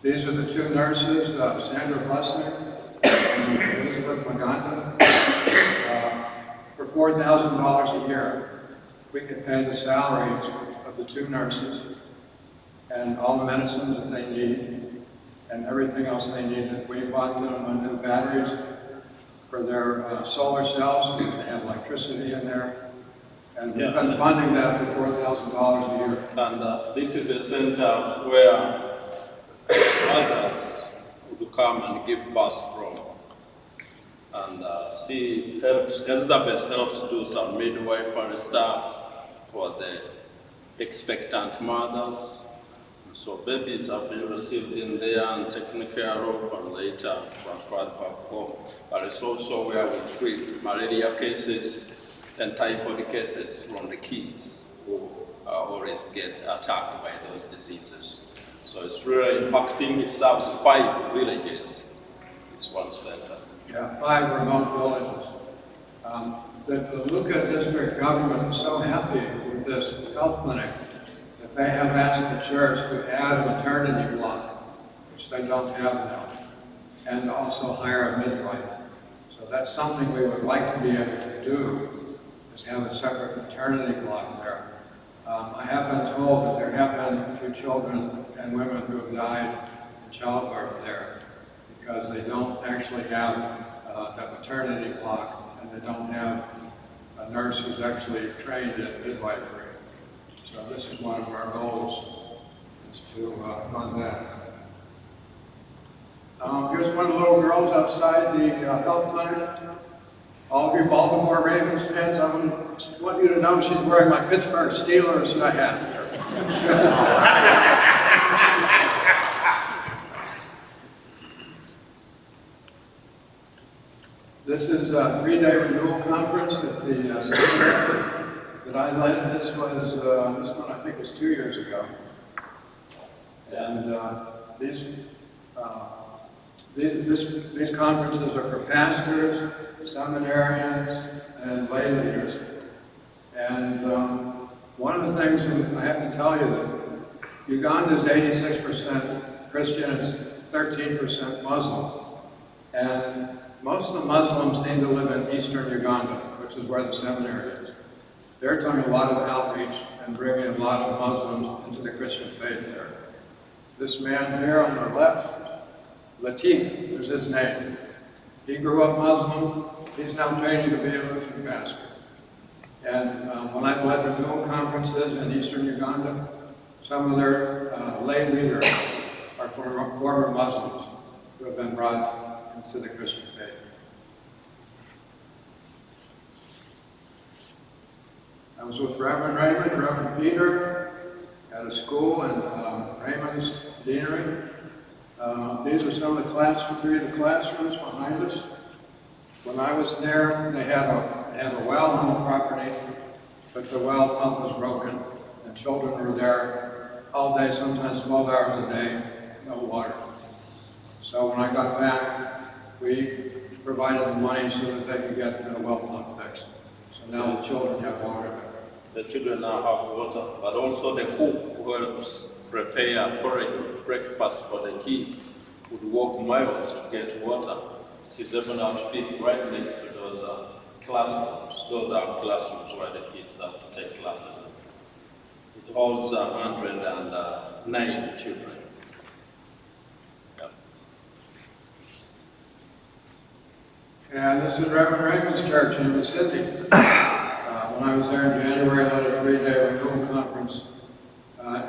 These are the two nurses, Sandra Blessing and Elizabeth Maganda. For $4,000 a year, we could pay the salaries of the two nurses and all the medicines that they need and everything else they needed. We bought them new batteries for their solar cells so that they have electricity in there. And we've been funding that for $4,000 a year. And this is a center where others would come and give birth from. And she helps, Elizabeth helps do some midwifery stuff for the expectant mothers. So babies have been received in there and taken care of and later transferred back home. But it's also where we treat malaria cases and typhoid cases from the kids who always get attacked by those diseases. So it's really impacting. It serves 5 villages. It's one center. Yeah, 5 remote villages. The Luka district government is so happy with this health clinic that they have asked the church to add a maternity block, which they don't have now, and to also hire a midwife. So that's something we would like to be able to do is have a separate maternity block there. I have been told that there have been a few children and women who have died in childbirth there because they don't actually have that maternity block, and they don't have a nurse who's actually trained in midwifery. So this is one of our goals, is to fund that. Here's one of the little girls outside the health clinic. All of you Baltimore Ravens fans, I want you to know she's wearing my Pittsburgh Steelers hat here. This is a 3-day renewal conference at the seminary that I led. This one I think was 2 years ago. And these conferences are for pastors, seminarians, and lay leaders. And one of the things I have to tell you that Uganda is 86% Christian, it's 13% Muslim. And most of the Muslims seem to live in eastern Uganda, which is where the seminary is. They're doing a lot of outreach and bringing a lot of Muslims into the Christian faith there. This man here on the left, Latif is his name. He grew up Muslim. He's now training to be a Lutheran pastor. And when I've led renewal conferences in eastern Uganda, some of their lay leaders are former Muslims who have been brought into the Christian faith. I was with Reverend Raymond, Reverend Peter, at a school in Raymond's deanery. These are some of the three of the classrooms behind us. When I was there, they had a well on the property, but the well pump was broken, and children were there all day, sometimes 12 hours a day, no water. So when I got back, we provided the money so that they could get the well pump fixed. So now the children have water. The children now have water, but also the cook who helps prepare breakfast for the kids would walk miles to get water. She's able to speak right next to those classrooms. Those are classrooms where the kids have to take classes. It holds 109 children. And this is Reverend Raymond's church in Sydney. When I was there in January, I led a 3-day renewal conference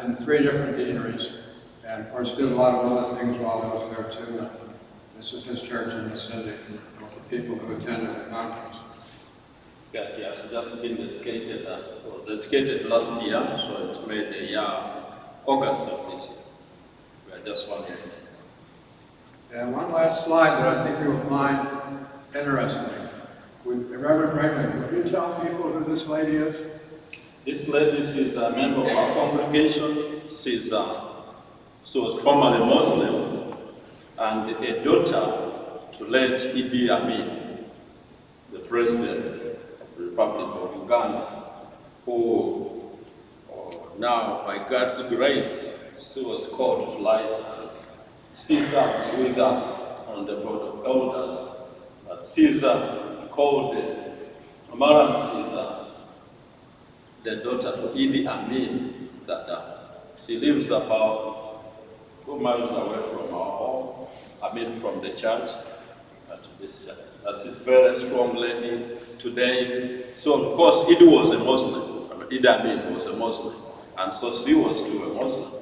in 3 different deaneries. And of course, did a lot of other things while I was there too. This is his church in Sydney, with the people who attended the conference. Yeah, it's just been dedicated, it was dedicated last year, so it made the year August of this year. We are just 1 year. And one last slide that I think you will find interesting. Reverend Raymond, would you tell people who this lady is? This lady is a member of our congregation. She was formerly Muslim and a daughter to late Idi Amin, the president of the Republic of Uganda, who now, by God's grace, she was called to life. Caesar is with us on the board of elders, but Caesar called Amaran Caesar, the daughter to Idi Amin, that she lives about 2 miles away from our home, from the church, at this church. That's a very strong lady today. So of course, Idi was a Muslim. Idi Amin was a Muslim, and so she was too a Muslim.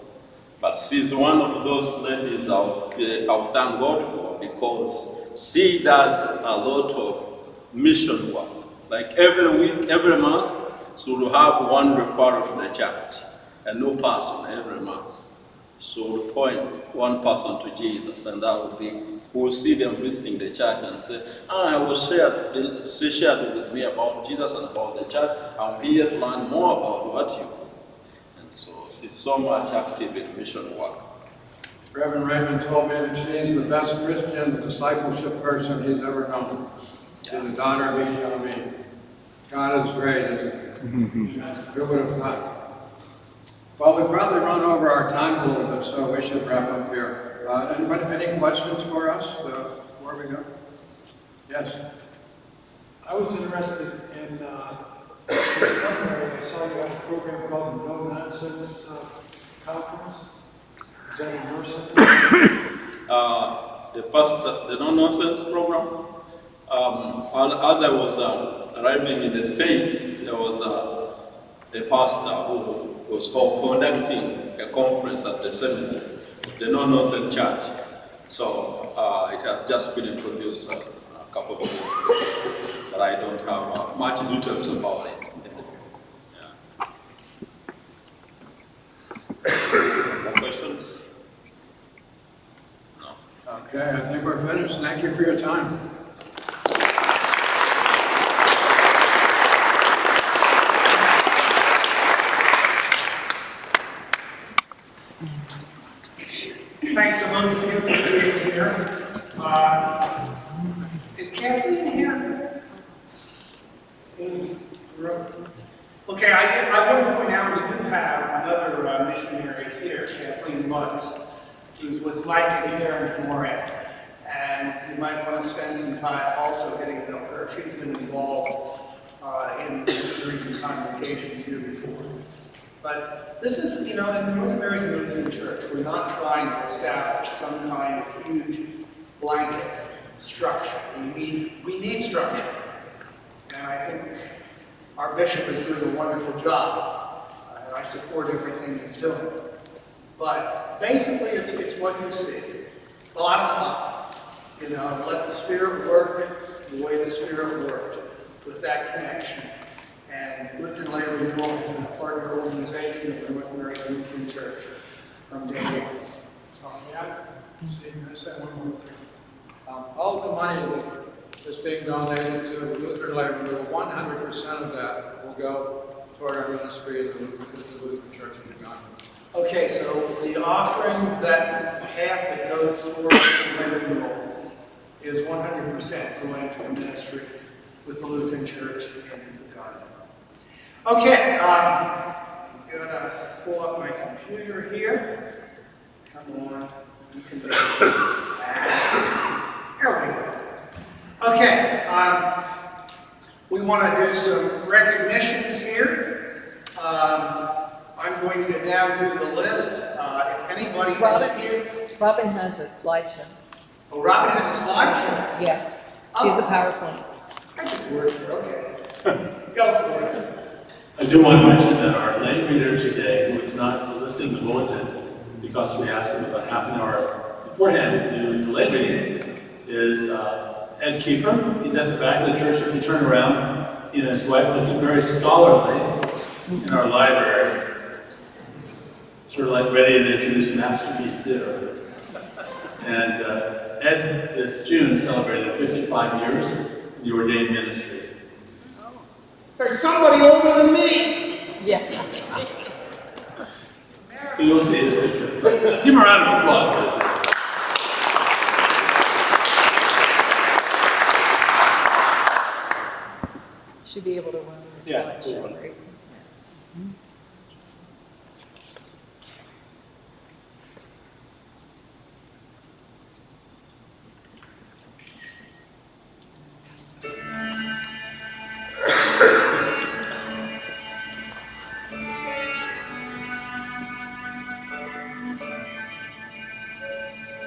But she's one of those ladies I'll thank God for, because she does a lot of mission work. Like every week, every month, she will have one referral to the church, a new person every month. So we'll point one person to Jesus, and that will be, we'll see them visiting the church and say, she shared with me about Jesus and about the church. I'm here to learn more about what you do. And so she's so much active in mission work. Reverend Raymond told me that she's the best Christian discipleship person he's ever known. She's the daughter of Idi Amin. God is great, isn't he? Who would have thought? Well, we've probably run over our time a little bit, so we should wrap up here. Anybody, any questions for us before we go? Yes. I was interested in I saw you had a program called the No Nonsense Conference. Is that in your center? The non-nonsense program. As I was arriving in the States, there was a pastor who was conducting a conference at the seminary, the non-nonsense church. So it has just been introduced a couple of years ago, but I don't have much details about it. Yeah. More questions? No. Okay, I think we're finished. Thank you for your time. Thanks to both of you for being here. Is Kathleen here? Okay, I want to point out we do have another missionary here, Kathleen Mutz, who's with Mike and Karen Morat. And you might want to spend some time also getting to know her. She's been involved in region congregations here before. But this is, in the North American Lutheran Church, we're not trying to establish some kind of huge blanket structure. We need structure. And I think our bishop is doing a wonderful job. And I support everything he's doing. But basically, it's what you see. Bottom up. Let the Spirit work the way the Spirit worked with that connection. And Lutheran Lay Renewal has been a partner organization of the North American Lutheran Church from day one. All the money that is being donated to Lutheran Lay Renewal, 100% of that will go toward our ministry in the Lutheran Church of Uganda. Okay, so the offerings, that half that goes toward Lutheran Lay Renewal is 100% going to the ministry with the Lutheran Church in Uganda. Okay, I'm going to pull up my computer here. Come on, you can do it. Here we go. Okay, we want to do some recognitions here. I'm going to get down through the list. If anybody is here. Robin has a slideshow. Oh, Robin has a slideshow. Yeah, she's a PowerPoint. I just worked it, okay. Go for it. I do want to mention that our lay reader today, who is not listing the bulletin because we asked him about half an hour beforehand to do the lay reading, is Ed Kiefer. He's at the back of the church. If you turn around, he and his wife looking very scholarly in our library, sort of like ready to introduce Masterpiece Theater. And Ed, this June, celebrated 55 years in the ordained ministry. There's somebody older than me. Yeah. So you'll see his picture. Give him a round of applause, please. Should be able to run the Yeah, slideshow, cool. right?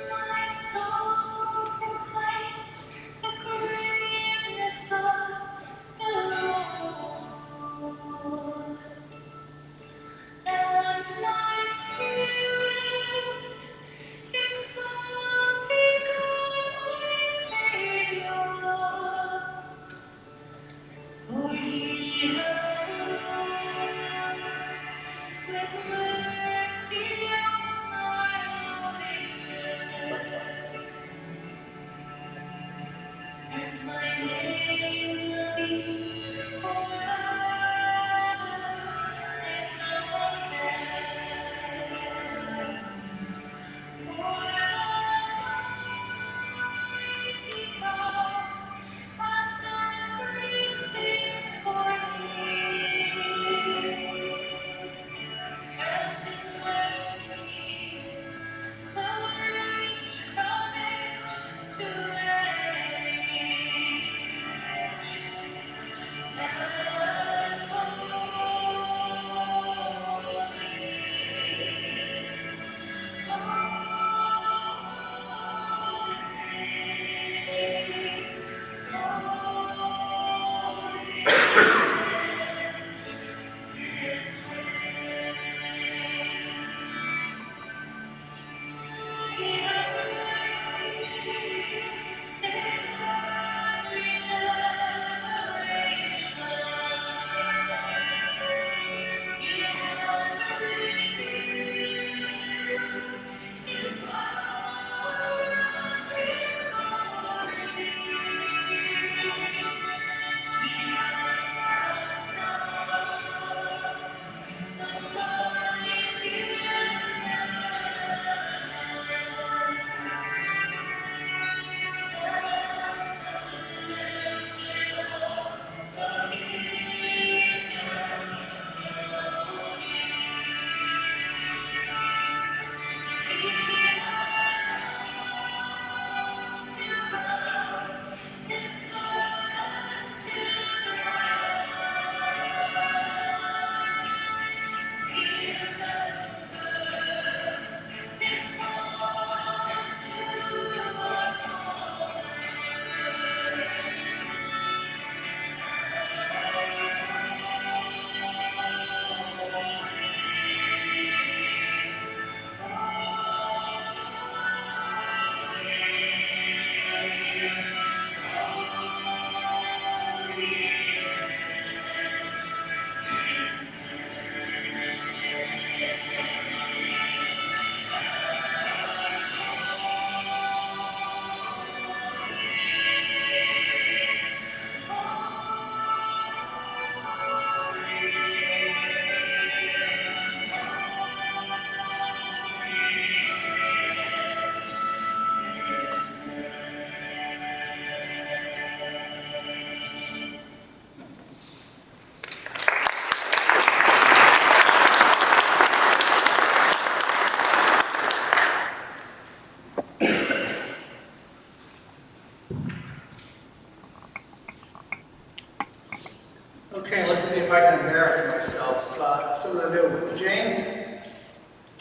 My soul proclaims the greatness of the Lord.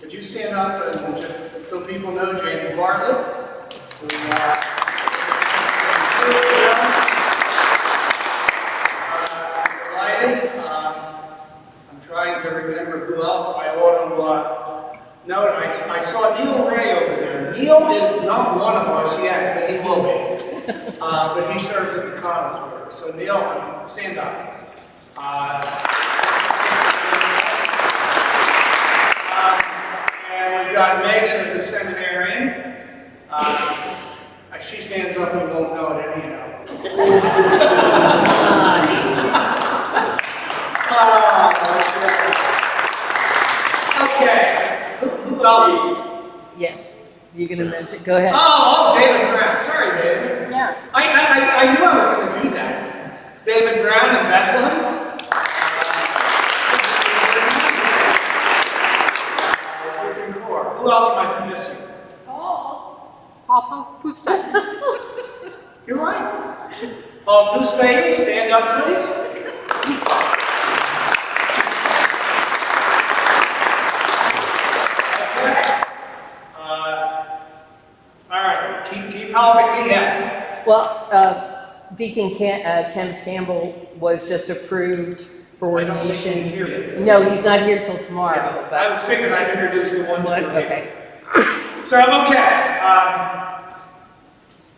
Would you stand up and just so people know James Bartlett? Who, delighted. I'm trying to remember who else I ought to note. I saw Neil Ray over there. Neil is not one of us yet, but he will be. But he serves at the Convo. So Neil, stand up. And we've got Megan as a seminarian. She stands up and won't know it anyhow. Okay. Who else? Yeah, you're gonna mention, go ahead. Oh, David Brown. Sorry, David. Yeah. I knew I was going to do that. David Brown in Bethlehem. Who else am I missing? Paul Pusta. You're right. Paul Pusta, stand up, please. Okay. All right. Keep helping me. Yes. Well, Deacon Ken Campbell was just approved for I don't think ordination. he's here yet. No, he's not here till tomorrow. Yeah, but- I was figuring I'd introduce the ones who are here. Okay. So, okay.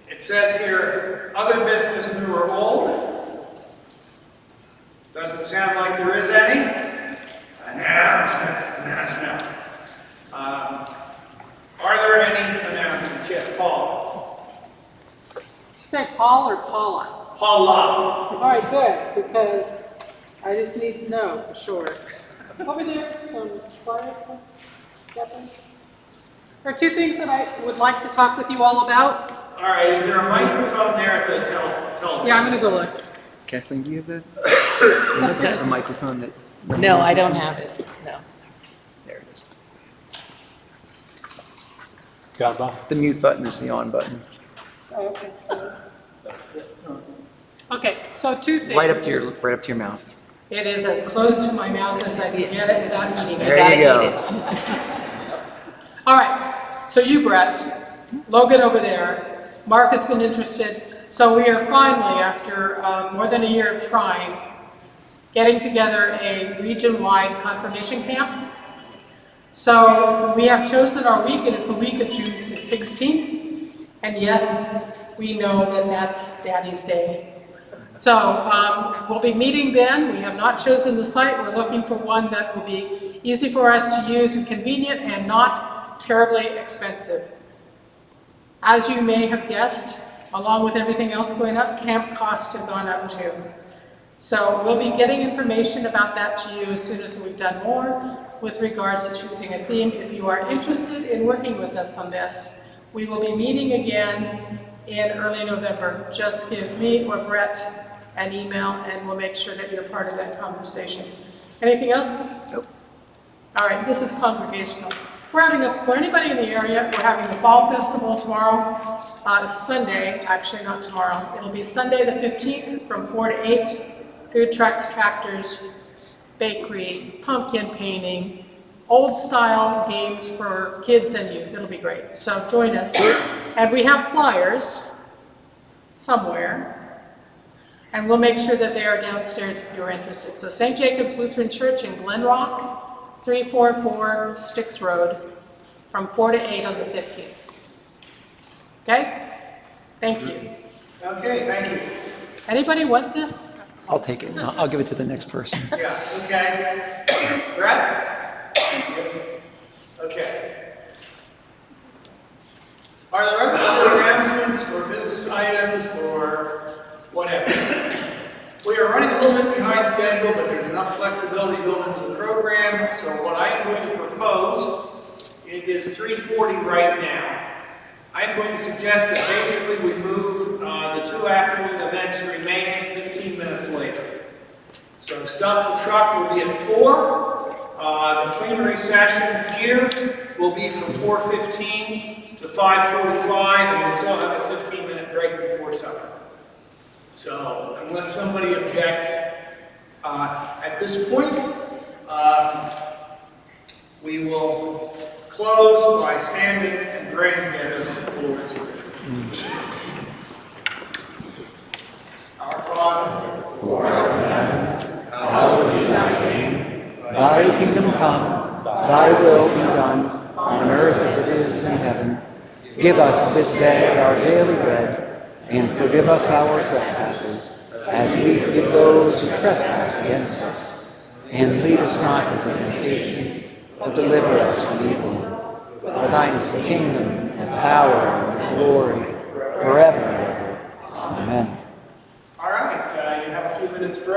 It says here, other business, new or old. Doesn't sound like there is any. Announcements. No. Are there any announcements? Yes, Paul. Did you say Paul or Paula? Paula. All right, good, because I just need to know for sure. Over there, some flyers, weapons. There are two things that I would like to talk with you all about. All right, is there a microphone there at the television? Yeah, I'm going to go look. Kathleen, do you have that? What's that? The microphone that? No, I don't have it, no. There it is. Got it, boss? The mute button is the on button. Oh, okay. Okay, so two things. Right up to your mouth. It is as close to my mouth as I can get it without eating it. There you go. All right, so you, Brett, Logan over there, Mark has been interested. So we are finally, after more than a year of trying, getting together a region-wide confirmation camp. So we have chosen our week. It is the week of June 16th. And yes, we know that that's Daddy's Day. So we'll be meeting then. We have not chosen the site. We're looking for one that will be easy for us to use and convenient and not terribly expensive. As you may have guessed, along with everything else going up, camp costs have gone up too. So we'll be getting information about that to you as soon as we've done more with regards to choosing a theme. If you are interested in working with us on this, we will be meeting again in early November. Just give me or Brett an email and we'll make sure that you're part of that conversation. Anything else? Nope. All right, this is congregational. We're having for anybody in the area, we're having the Fall Festival tomorrow, Sunday, actually not tomorrow. It'll be Sunday the 15th from 4 to 8. Food trucks, tractors, bakery, pumpkin painting, old style games for kids and youth. It'll be great. So join us. And we have flyers somewhere. And we'll make sure that they are downstairs if you're interested. So St. Jacob's Lutheran Church in Glen Rock, 344 Styx Road, from 4 to 8 on the 15th. Okay? Thank you. Okay, thank you. Anybody want this? I'll take it. I'll give it to the next person. Yeah, okay. Brett? Okay. Are there other announcements or business items or whatever? We are running a little bit behind schedule, but there's enough flexibility built into the program. So what I am going to propose, it is 3:40 right now. I'm going to suggest that basically we move the two afternoon events remaining 15 minutes later. So Stuff the Truck will be at 4. The plenary session here will be from 4:15 to 5:45, and we still have a 15-minute break before supper. So unless somebody objects, at this point, we will close by standing and praying together the Lord's Prayer. Our Father, who art in heaven, hallowed be thy name. Thy kingdom come, thy will be done, on earth as it is in heaven. Give us this day our daily bread, and forgive us our trespasses, as we forgive those who trespass against us. And lead us not into temptation, but deliver us from evil. For thine is the kingdom, and power, and glory, forever and ever. Amen.